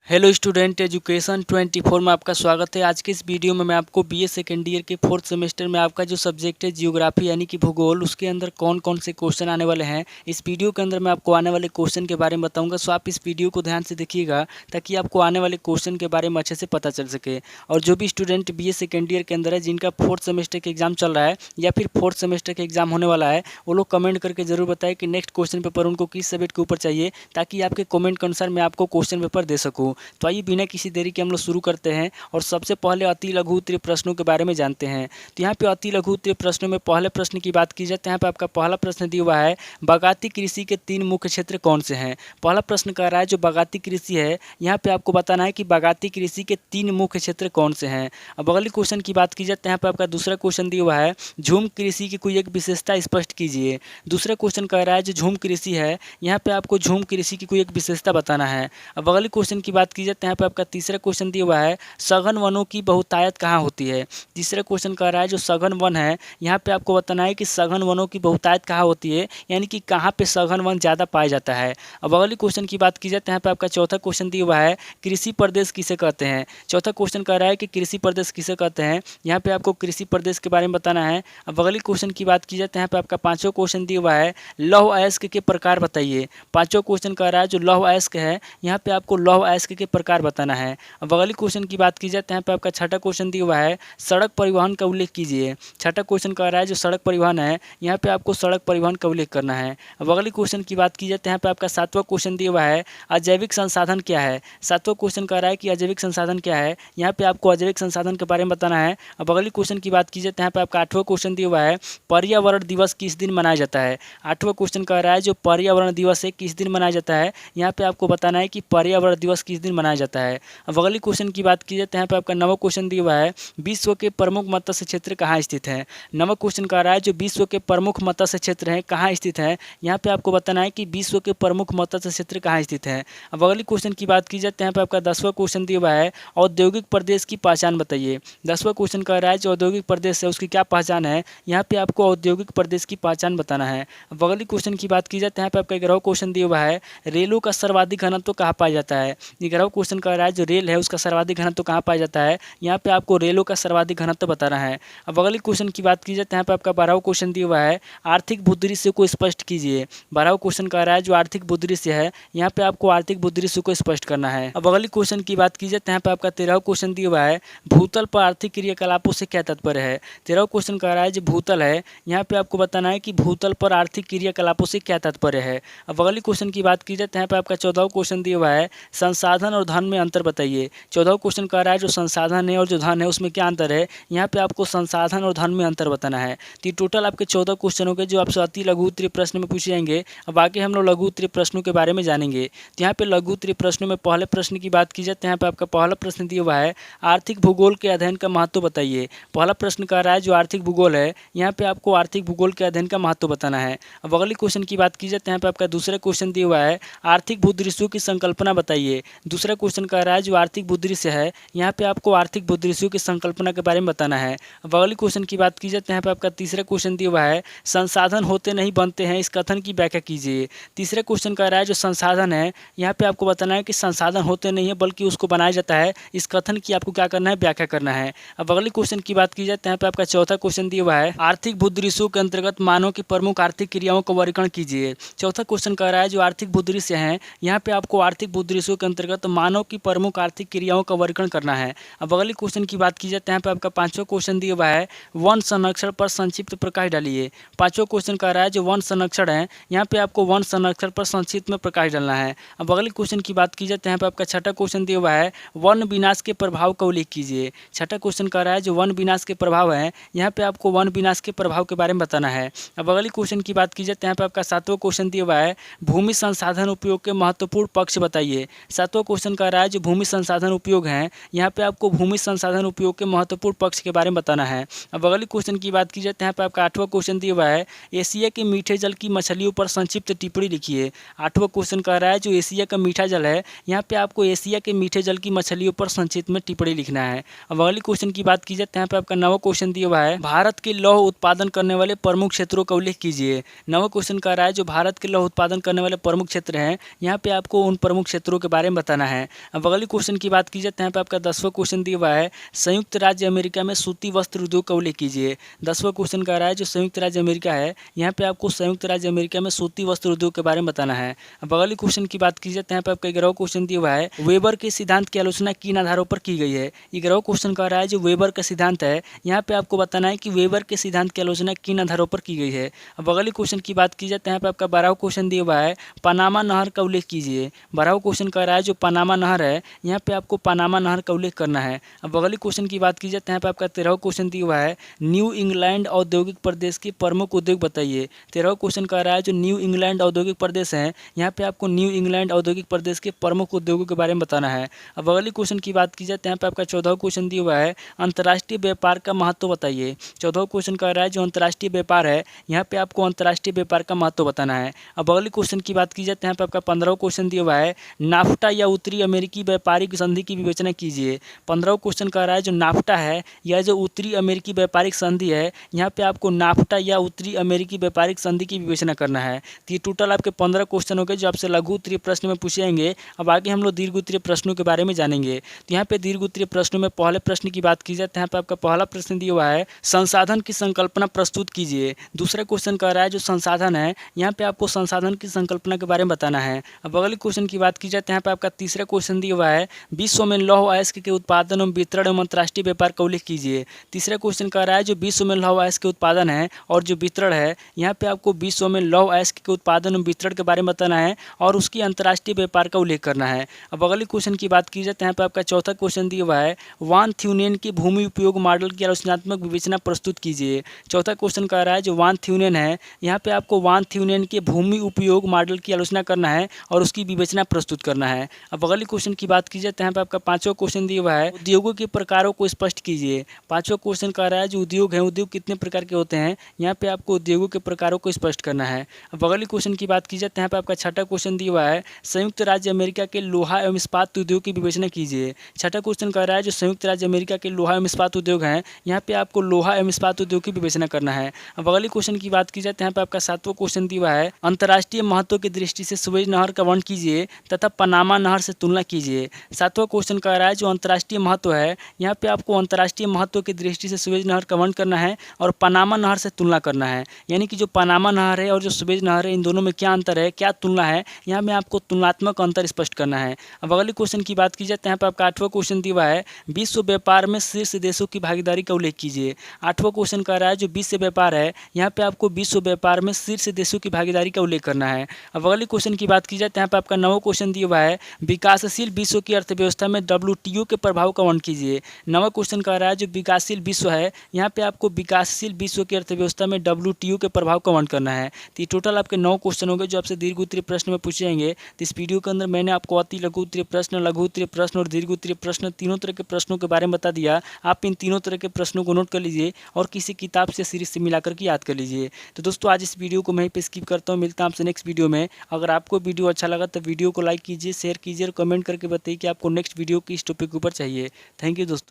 Hello student, education 24 में आपका स्वागत है। आज के इस वीडियो में मैं आपको बीए सेकेंड ईयर के 4th सेमेस्टर में आपका जो सब्जेक्ट है जियोग्राफी यानी कि भूगोल, उसके अंदर कौन कौन से क्वेश्चन आने वाले हैं, इस वीडियो के अंदर मैं आपको आने वाले क्वेश्चन के बारे में बताऊंगा। सो आप इस वीडियो को ध्यान से देखिएगा ताकि आपको आने वाले क्वेश्चन के बारे में अच्छे से पता चल सके। और जो भी स्टूडेंट बीए सेकेंड ईयर के अंदर है, जिनका 4th सेमेस्टर का एग्जाम चल रहा है या फिर 4th सेमेस्टर का एग्जाम होने वाला है, वो लोग कमेंट करके जरूर बताएं कि नेक्स्ट क्वेश्चन पेपर उनको किस सब्जेक्ट के ऊपर चाहिए, ताकि आपके कमेंट के अनुसार मैं आपको क्वेश्चन पेपर दे सकूँ। तो आइए बिना किसी देरी के हम लोग शुरू करते हैं और सबसे पहले अति लघु उत्तरीय प्रश्नों के बारे में जानते हैं। तो यहाँ पे अति लघु उत्तरीय प्रश्नों में पहले प्रश्न की बात की जाए तो यहाँ पे आपका पहला प्रश्न दिया हुआ है, बागाती कृषि के 3 मुख्य क्षेत्र कौन से हैं। पहला प्रश्न कह रहा है जो बागाती कृषि है, यहाँ पे आपको बताना है कि बागाती कृषि के 3 मुख्य क्षेत्र कौन से हैं। अब अगले क्वेश्चन की बात की जाए तो यहाँ पे आपका दूसरा क्वेश्चन दिया हुआ है, झूम कृषि की कोई एक विशेषता स्पष्ट कीजिए। दूसरा क्वेश्चन कह रहा है जो झूम कृषि है, यहाँ पे आपको झूम कृषि की कोई एक विशेषता बताना है। अब अगले क्वेश्चन की बात की जाए तो यहाँ पे आपका तीसरा क्वेश्चन दिया हुआ है, सघन वनों की बहुतायत कहाँ होती है। तीसरा क्वेश्चन कह रहा है जो सघन वन है, यहाँ पे आपको बताना है कि सघन वनों की बहुतायत कहाँ होती है, यानी कि कहाँ पे सघन वन ज़्यादा पाया जाता है। अब अगले क्वेश्चन की बात की जाए तो यहाँ पे आपका चौथा क्वेश्चन दिया हुआ है, कृषि प्रदेश किसे कहते हैं। चौथा क्वेश्चन कह रहा है कि कृषि प्रदेश किसे कहते हैं, यहाँ पे आपको कृषि प्रदेश के बारे में बताना है। अब अगले क्वेश्चन की बात की जाए तो यहाँ पे आपका पाँचवा क्वेश्चन दिया हुआ है, लौह अयस्क के प्रकार बताइए। पाँचवा क्वेश्चन कह रहा है जो लौह अयस्क है, यहाँ पे आपको लौह अयस्क के प्रकार बताना है। अब अगले क्वेश्चन की बात की जाए तो यहाँ पे आपका छठा क्वेश्चन दिया हुआ है, सड़क परिवहन का उल्लेख कीजिए। छठा क्वेश्चन कह रहा है जो सड़क परिवहन है, यहाँ पे आपको सड़क परिवहन का उल्लेख करना है। अब अगले क्वेश्चन की बात की जाए तो यहाँ पे आपका सातवां क्वेश्चन दिया हुआ है, अजैविक संसाधन क्या है। सातवां क्वेश्चन कह रहा है कि अजैविक संसाधन क्या है, यहाँ पे आपको अजैविक संसाधन के बारे में बताना है। अब अगले क्वेश्चन की बात की जाए तो यहाँ पे आपका आठवां क्वेश्चन दिया हुआ है, पर्यावरण दिवस किस दिन मनाया जाता है। आठवां क्वेश्चन कह रहा है जो पर्यावरण दिवस है किस दिन मनाया जाता है, यहाँ पे आपको बताना है कि पर्यावरण दिवस किस दिन मनाया जाता है। अब अगले क्वेश्चन की बात की जाए तो यहाँ पे आपका नवा क्वेश्चन दिया हुआ है, विश्व के प्रमुख मत्स्य क्षेत्र कहाँ स्थित है। नवा क्वेश्चन कह रहा है जो विश्व के प्रमुख मत्स्य क्षेत्र हैं कहाँ स्थित है, यहाँ पे आपको बताना है कि विश्व के प्रमुख मत्स्य क्षेत्र कहाँ स्थित है। अब अगले क्वेश्चन की बात की जाए तो यहाँ पे आपका 10वां क्वेश्चन दिया हुआ है, औद्योगिक प्रदेश की पहचान बताइए। 10वां क्वेश्चन कह रहा है जो औद्योगिक प्रदेश है उसकी क्या पहचान है, यहाँ पे आपको औद्योगिक प्रदेश की पहचान बताना है। अब अगले क्वेश्चन की बात की जाए तो यहाँ पे आपका 11वां क्वेश्चन दिया हुआ है, रेलों का सर्वाधिक घनत्व कहाँ पाया जाता है। 11वां क्वेश्चन कह रहा है जो रेल है उसका सर्वाधिक घनत्व कहाँ पाया जाता है, यहाँ पे आपको रेलों का सर्वाधिक घनत्व बताना है। अब अगले क्वेश्चन की बात की जाए तो यहाँ पे आपका 12वां क्वेश्चन दिया हुआ है, आर्थिक भूदृश्य को स्पष्ट कीजिए। 12वां क्वेश्चन कह रहा है जो आर्थिक भूदृश्य है, यहाँ पे आपको आर्थिक भूदृश्य को स्पष्ट करना है। अब अगले क्वेश्चन की बात की जाए तो यहाँ पे आपका 13वां क्वेश्चन दिया हुआ है, भूतल पर आर्थिक क्रियाकलापों से क्या तात्पर्य है। 13वां क्वेश्चन कह रहा है जो भूतल है, यहाँ पे आपको बताना है कि भूतल पर आर्थिक क्रियाकलापों से क्या तात्पर्य है। अब अगले क्वेश्चन की बात की जाए तो यहाँ पे आपका 14वां क्वेश्चन दिया हुआ है, संसाधन और धन में अंतर बताइए। 14वां क्वेश्चन कह रहा है जो संसाधन है और जो धन है उसमें क्या अंतर है, यहाँ पे आपको संसाधन और धन में अंतर बताना है। तो ये टोटल आपके 14 क्वेश्चन हो गए जो आपसे अति लघु उत्तरीय प्रश्न में पूछे जाएंगे। अब आगे हम लोग लघु उत्तरीय प्रश्नों के बारे में जानेंगे। तो यहाँ पे लघु उत्तरीय प्रश्नों में पहले प्रश्न की बात की जाए तो यहाँ पे आपका पहला प्रश्न दिया हुआ है, आर्थिक भूगोल के अध्ययन का महत्व बताइए। पहला प्रश्न कह रहा है जो आर्थिक भूगोल है, यहाँ पे आपको आर्थिक भूगोल के अध्ययन का महत्व बताना है। अब अगले क्वेश्चन की बात की जाए तो यहाँ पे आपका दूसरा क्वेश्चन दिया हुआ है, आर्थिक भूदृश्यों की संकल्पना बताइए। दूसरा क्वेश्चन कह रहा है जो आर्थिक भूदृश्य है, यहाँ पे आपको आर्थिक भूदृश्यों की संकल्पना के बारे में बताना है। अब अगले क्वेश्चन की बात की जाए तो यहाँ पे आपका तीसरा क्वेश्चन दिया हुआ है, संसाधन होते नहीं बनते हैं, इस कथन की व्याख्या कीजिए। तीसरा क्वेश्चन कह रहा है जो संसाधन है, यहाँ पे आपको बताना है कि संसाधन होते नहीं है बल्कि उसको बनाया जाता है, इस कथन की आपको क्या करना है, व्याख्या करना है। अब अगले क्वेश्चन की बात की जाए तो यहाँ पे आपका चौथा क्वेश्चन दिया हुआ है, आर्थिक भूदृश्यों के अंतर्गत मानव की प्रमुख आर्थिक क्रियाओं का वर्गीकरण कीजिए। चौथा क्वेश्चन कह रहा है जो आर्थिक भूदृश्य है, यहाँ पे आपको आर्थिक भूदृश्यों के अंतर्गत मानव की प्रमुख आर्थिक क्रियाओं का वर्गीकरण करना है। अब अगले क्वेश्चन की बात की जाए तो यहाँ पे आपका पांचवा क्वेश्चन दिया हुआ है, वन संरक्षण पर संक्षिप्त प्रकाश डालिए। पांचवा क्वेश्चन कह रहा है जो वन संरक्षण है, यहाँ पे आपको वन संरक्षण पर संक्षिप्त में प्रकाश डालना है। अब अगले क्वेश्चन की बात की जाए तो यहाँ पे आपका छठा क्वेश्चन दिया हुआ है, वन विनाश के प्रभाव का उल्लेख कीजिए। छठा क्वेश्चन कह रहा है जो वन विनाश के प्रभाव है, यहाँ पे आपको वन विनाश के प्रभाव के बारे में बताना है। अब अगले क्वेश्चन की बात की जाए तो यहाँ पे आपका सातवां क्वेश्चन दिया हुआ है, भूमि संसाधन उपयोग के महत्वपूर्ण पक्ष बताइए। सातवां क्वेश्चन कह रहा है जो भूमि संसाधन उपयोग है, यहाँ पे आपको भूमि संसाधन उपयोग के महत्वपूर्ण पक्ष के बारे में बताना है। अब अगले क्वेश्चन की बात की जाए तो यहाँ पे आपका आठवां क्वेश्चन दिया हुआ है, एशिया के मीठे जल की मछलियों पर संक्षिप्त टिप्पणी लिखिए। आठवां क्वेश्चन कह रहा है जो एशिया का मीठा जल है, यहाँ पे आपको एशिया के मीठे जल की मछलियों पर संक्षिप्त में टिप्पणी लिखना है। अब अगले क्वेश्चन की बात की जाए तो यहाँ पे आपका नवा क्वेश्चन दिया हुआ है, भारत के लौह उत्पादन करने वाले प्रमुख क्षेत्रों का उल्लेख कीजिए। नवा क्वेश्चन कह रहा है जो भारत के लौह उत्पादन करने वाले प्रमुख क्षेत्र हैं, यहाँ पे आपको उन प्रमुख क्षेत्रों के बारे में बताना बताना है। अब अगले क्वेश्चन की बात की जाए तो यहाँ पे आपका 10वां क्वेश्चन दिया हुआ है, संयुक्त राज्य अमेरिका में सूती वस्त्र उद्योग का उल्लेख कीजिए। 10वां क्वेश्चन कह रहा है जो संयुक्त राज्य अमेरिका है, यहाँ पे आपको संयुक्त राज्य अमेरिका में सूती वस्त्र उद्योग के बारे में बताना है। अब अगले क्वेश्चन की बात की जाए तो यहाँ पे आपका 11वां क्वेश्चन दिया हुआ है, वेबर के सिद्धांत की आलोचना किन आधारों पर की गई है। 11वां क्वेश्चन कह रहा है जो वेबर का सिद्धांत है, यहाँ पे आपको बताना है कि वेबर के सिद्धांत की आलोचना किन आधारों पर की गई है। अब अगले क्वेश्चन की बात की जाए तो यहाँ पे आपका 12वां क्वेश्चन दिया हुआ है, पनामा नहर का उल्लेख कीजिए। 12वां क्वेश्चन कह रहा है जो पनामा नहर है, यहाँ पे आपको पनामा नहर का उल्लेख करना है। अब अगले क्वेश्चन की बात की जाए तो यहाँ पे आपका 13वां क्वेश्चन दिया हुआ है, न्यू इंग्लैंड औद्योगिक प्रदेश के प्रमुख उद्योग बताइए। 13वां क्वेश्चन कह रहा है जो न्यू इंग्लैंड औद्योगिक प्रदेश है, यहाँ पे आपको न्यू इंग्लैंड औद्योगिक प्रदेश के प्रमुख उद्योगों के बारे में बताना है। अब अगले क्वेश्चन की बात की जाए तो यहाँ पे आपका 14वां क्वेश्चन दिया हुआ है, अंतर्राष्ट्रीय व्यापार का महत्व बताइए। 14वां क्वेश्चन कह रहा है जो अंतर्राष्ट्रीय व्यापार है, यहाँ पे आपको अंतर्राष्ट्रीय व्यापार का महत्व बताना है। अब अगले क्वेश्चन की बात की जाए तो यहाँ पे आपका 15वां क्वेश्चन दिया हुआ है, नाफ्टा या उत्तरी अमेरिकी व्यापारिक संधि की विवेचना कीजिए। 15वां क्वेश्चन कह रहा है जो नाफ्टा है या जो उत्तरी अमेरिकी व्यापारिक संधि है, यहाँ पे आपको नाफ्टा या उत्तरी अमेरिकी व्यापारिक संधि की विवेचना करना है। तो ये टोटल आपके 15 क्वेश्चन हो गए जो आपसे लघु उत्तरीय प्रश्न में पूछे जाएंगे। अब आगे हम लोग दीर्घ उत्तरीय प्रश्नों के बारे में जानेंगे। तो यहाँ पे दीर्घ उत्तरीय प्रश्नों में पहले प्रश्न की बात की जाए तो यहाँ पे आपका पहला प्रश्न दिया हुआ है, संसाधन की संकल्पना प्रस्तुत कीजिए। दूसरा क्वेश्चन कह रहा है जो संसाधन है, यहाँ पे आपको संसाधन की संकल्पना के बारे में बताना है। अब अगले क्वेश्चन की बात की जाए तो यहाँ पे आपका तीसरा क्वेश्चन दिया हुआ है, विश्व में लौह अयस्क के उत्पादन एवं वितरण एवं अंतर्राष्ट्रीय व्यापार का उल्लेख कीजिए। तीसरा क्वेश्चन कह रहा है जो विश्व में लौह अयस्क के उत्पादन है और जो वितरण है, यहाँ पे आपको विश्व में लौह अयस्क के उत्पादन एवं वितरण के बारे में बताना है और उसकी अंतर्राष्ट्रीय व्यापार का उल्लेख करना है। अब अगले क्वेश्चन की बात की जाए तो यहाँ पे आपका चौथा क्वेश्चन दिया हुआ है, वान थ्यूनेन के भूमि उपयोग मॉडल की आलोचनात्मक विवेचना प्रस्तुत कीजिए। चौथा क्वेश्चन कह रहा है जो वान थ्यूनेन है, यहाँ पे आपको वान थ्यूनेन के भूमि उपयोग मॉडल की आलोचना करना है और उसकी विवेचना प्रस्तुत करना है। अब अगले क्वेश्चन की बात की जाए तो यहाँ पे आपका पांचवा क्वेश्चन दिया हुआ है, उद्योगों के प्रकारों को स्पष्ट कीजिए। पांचवा क्वेश्चन कह रहा है जो उद्योग है, उद्योग कितने प्रकार के होते हैं, यहाँ पे आपको उद्योगों के प्रकारों को स्पष्ट करना है। अब अगले क्वेश्चन की बात की जाए तो यहाँ पे आपका छठा क्वेश्चन दिया हुआ है, संयुक्त राज्य अमेरिका के लोहा एवं इस्पात उद्योग की विवेचना कीजिए। छठा क्वेश्चन कह रहा है जो संयुक्त राज्य अमेरिका के लोहा एवं इस्पात उद्योग हैं, यहाँ पे आपको लोहा एवं इस्पात उद्योग की विवेचना करना है। अब अगले क्वेश्चन की बात की जाए तो यहाँ पे आपका सातवां क्वेश्चन दिया हुआ है, अंतर्राष्ट्रीय महत्व की दृष्टि से सुएज नहर का वर्णन कीजिए तथा पनामा नहर से तुलना कीजिए। सातवां क्वेश्चन कह रहा है जो अंतर्राष्ट्रीय महत्व है, यहाँ पे आपको अंतर्राष्ट्रीय महत्व की दृष्टि से सुएज नहर का वर्णन करना है और पनामा नहर से तुलना करना है। यानी कि जो पनामा नहर है और जो सुएज नहर है, इन दोनों में क्या अंतर है, क्या तुलना है, यहाँ में आपको तुलनात्मक अंतर स्पष्ट करना है। अब अगले क्वेश्चन की बात की जाए तो यहाँ पे आपका आठवां क्वेश्चन दिया हुआ है, विश्व व्यापार में शीर्ष देशों की भागीदारी का उल्लेख कीजिए। आठवां क्वेश्चन कह रहा है जो विश्व व्यापार है, यहाँ पे आपको विश्व व्यापार में शीर्ष देशों की भागीदारी का उल्लेख करना है। अब अगले क्वेश्चन की बात की जाए तो यहाँ पे आपका नौवां क्वेश्चन दिया हुआ है, विकासशील विश्व की अर्थव्यवस्था में WTO के प्रभाव का वर्णन कीजिए। नौवां क्वेश्चन कह रहा है जो विकासशील विश्व है, यहाँ पे आपको विकासशील विश्व की अर्थव्यवस्था में WTO के प्रभाव का वर्णन करना है। तो ये टोटल आपके 9 क्वेश्चन होंगे जो आपसे दीर्घ उत्तरीय प्रश्न में पूछे जाएंगे। तो इस वीडियो के अंदर मैंने आपको अति लघु उत्तरीय प्रश्न, लघु उत्तरीय प्रश्न और दीर्घ उत्तरीय प्रश्न तीनों तरह के प्रश्नों के बारे में बता दिया। आप इन तीनों तरह के प्रश्नों को नोट कर लीजिए और किसी किताब से सीरीज से मिलाकर के याद कर लीजिए। तो दोस्तों आज इस वीडियो को मैं यहीं पे स्किप करता हूँ, मिलता हूँ आपसे नेक्स्ट वीडियो में। अगर आपको वीडियो अच्छा लगा तो वीडियो को लाइक कीजिए, शेयर कीजिए और कमेंट करके बताइए कि आपको नेक्स्ट वीडियो किस टॉपिक के ऊपर चाहिए। थैंक यू दोस्तों।